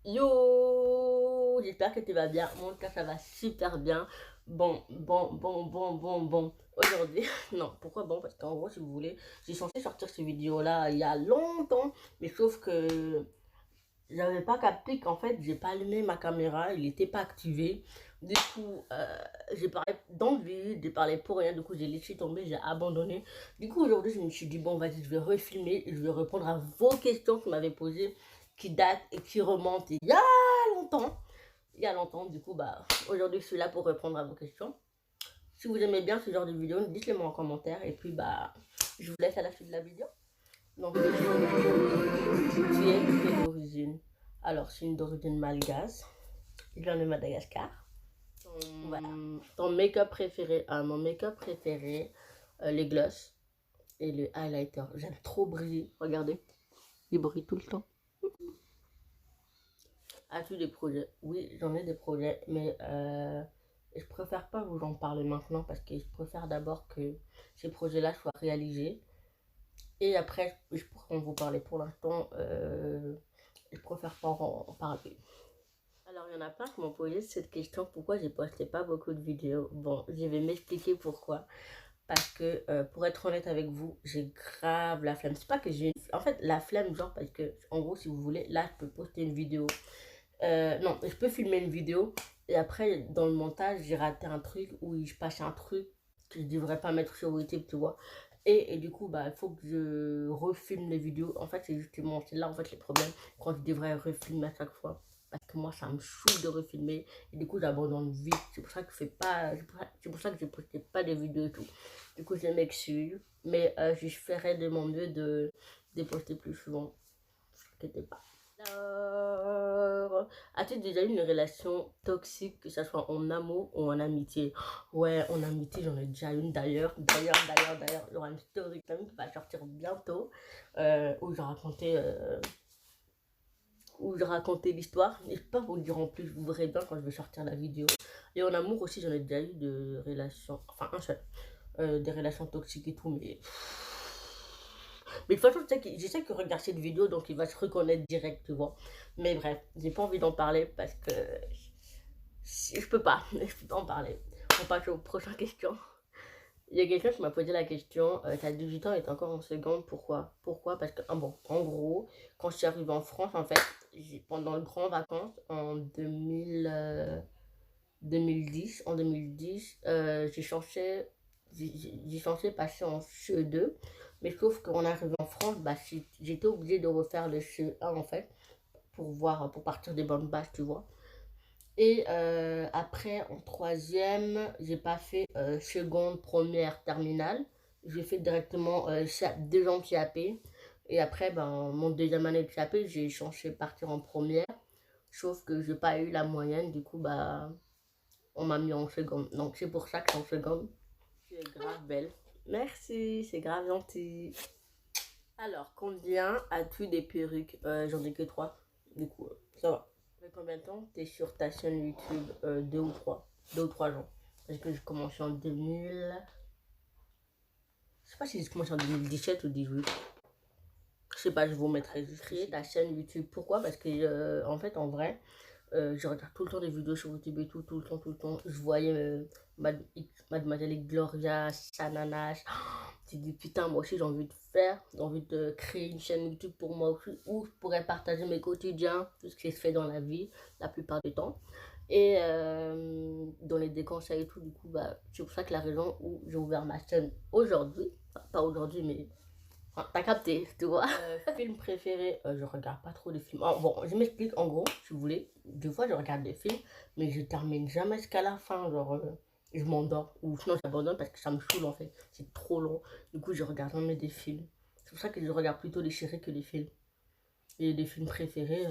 Yo, j'espère que tu vas bien. Mon cas, ça va super bien. Bon. Aujourd'hui, non, pourquoi bon? Parce qu'en gros, si vous voulez, j'ai censé sortir cette vidéo-là il y a longtemps, mais sauf que j'avais pas capté qu'en fait, j'ai pas allumé ma caméra, il était pas activé. Du coup, j'ai parlé dans le vide, j'ai parlé pour rien, du coup, j'ai laissé tomber, j'ai abandonné. Du coup, aujourd'hui, je me suis dit, bon, vas-y, je vais refilmer, et je vais répondre à vos questions que vous m'avez posées, qui datent et qui remontent il y a longtemps. Il y a longtemps, du coup, bah, aujourd'hui, je suis là pour répondre à vos questions. Si vous aimez bien ce genre de vidéo, dites-le moi en commentaire, et puis, bah, je vous laisse à la suite de la vidéo. Donc, tu es d'origine. Alors, c'est une d'origine malgache. Il vient de Madagascar. Voilà. Ton make-up préféré? Mon make-up préféré, les gloss et le highlighter. J'aime trop briller. Regardez, il brille tout le temps. As-tu des projets? Oui, j'en ai des projets, mais je préfère pas vous en parler maintenant parce que je préfère d'abord que ces projets-là soient réalisés. Et après, je pourrais en vous parler. Pour l'instant, je préfère pas en parler. Alors, il y en a plein qui m'ont posé cette question, pourquoi j'ai posté pas beaucoup de vidéos. Bon, je vais m'expliquer pourquoi. Parce que, pour être honnête avec vous, j'ai grave la flemme. C'est pas que j'ai... En fait, la flemme, genre, parce que, en gros, si vous voulez, là, je peux poster une vidéo. Non, je peux filmer une vidéo. Et après, dans le montage, j'ai raté un truc ou je passe un truc que je devrais pas mettre sur YouTube, tu vois. Et du coup, bah, il faut que je refilme les vidéos. En fait, c'est justement, c'est là, en fait, les problèmes. Quand je devrais refilmer à chaque fois. Parce que moi, ça me saoule de refilmer. Et du coup, j'abandonne vite. C'est pour ça que je fais pas... C'est pour ça que je postais pas des vidéos et tout. Du coup, je m'excuse. Mais je ferai de mon mieux de poster plus souvent. Ne vous inquiétez pas. Alors, as-tu déjà eu une relation toxique, que ce soit en amour ou en amitié? Ouais, en amitié, j'en ai déjà une d'ailleurs. D'ailleurs, il y aura une story time qui va sortir bientôt où je racontais l'histoire. Et je peux pas vous le dire en plus, vous verrez bien quand je vais sortir la vidéo. Et en amour aussi, j'en ai déjà eu de relations, enfin un seul, des relations toxiques et tout, mais de toute façon, je sais que regarde cette vidéo, donc il va se reconnaître direct, tu vois. Mais bref, j'ai pas envie d'en parler parce que je peux pas, je peux pas en parler. On passe aux prochaines questions. Il y a quelqu'un qui m'a posé la question, t'as 18 ans et t'es encore en seconde, pourquoi? Pourquoi? Parce que, bon, en gros, quand je suis arrivée en France, en fait, pendant le grand vacances, en 2010, j'ai censé passer en CE2, mais sauf qu'on arrive en France, bah, j'étais obligée de refaire le CE1 en fait, pour partir des bonnes bases, tu vois. Et après, en troisième, j'ai pas fait seconde, première, terminale. J'ai fait directement 2 ans de CAP. Et après, ben, mon deuxième année de CAP, j'ai changé partir en première. Sauf que j'ai pas eu la moyenne, du coup, bah, on m'a mis en seconde. Donc c'est pour ça que je suis en seconde. Tu es grave belle. Merci, c'est grave gentil. Alors, combien as-tu des perruques? J'en ai que 3. Du coup, ça va. Ça fait combien de temps t'es sur ta chaîne YouTube? 2 ou 3 ans. Parce que j'ai commencé en 2000. Je sais pas si j'ai commencé en 2017 ou 18. Je sais pas, je vous mettrai juste créer ta chaîne YouTube. Pourquoi? Parce que, en fait, en vrai, je regarde tout le temps des vidéos sur YouTube et tout le temps. Je voyais Mademoiselle Gloria, Sananas. J'ai dit putain, moi aussi j'ai envie de créer une chaîne YouTube pour moi aussi, où je pourrais partager mes quotidiens, tout ce qui se fait dans la vie, la plupart du temps. Et donner des conseils et tout, du coup, bah, c'est pour ça que la raison où j'ai ouvert ma chaîne aujourd'hui, enfin, pas aujourd'hui, mais enfin, t'as capté, tu vois. Film préféré, je regarde pas trop de films. Bon, je m'explique en gros, si vous voulez. Des fois, je regarde des films, mais je termine jamais jusqu'à la fin. Genre, je m'endors. Ou sinon, j'abandonne parce que ça me saoule en fait. C'est trop long. Du coup, je regarde jamais des films. C'est pour ça que je regarde plutôt les séries que les films. Et des films préférés.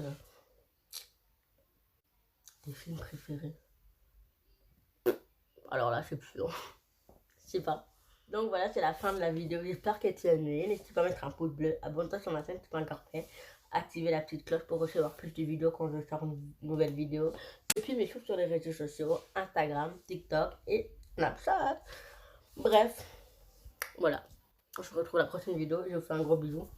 Des films préférés. Alors là, c'est plus long. Je sais pas. Donc voilà, c'est la fin de la vidéo. J'espère que tu as aimé. N'hésite pas à mettre un pouce bleu. Abonne-toi sur ma chaîne si tu n'es pas encore fait. Activez la petite cloche pour recevoir plus de vidéos quand je sors une nouvelle vidéo. Et puis mes choses sur les réseaux sociaux, Instagram, TikTok et Snapchat. Bref, voilà. On se retrouve la prochaine vidéo. Je vous fais un gros bisou.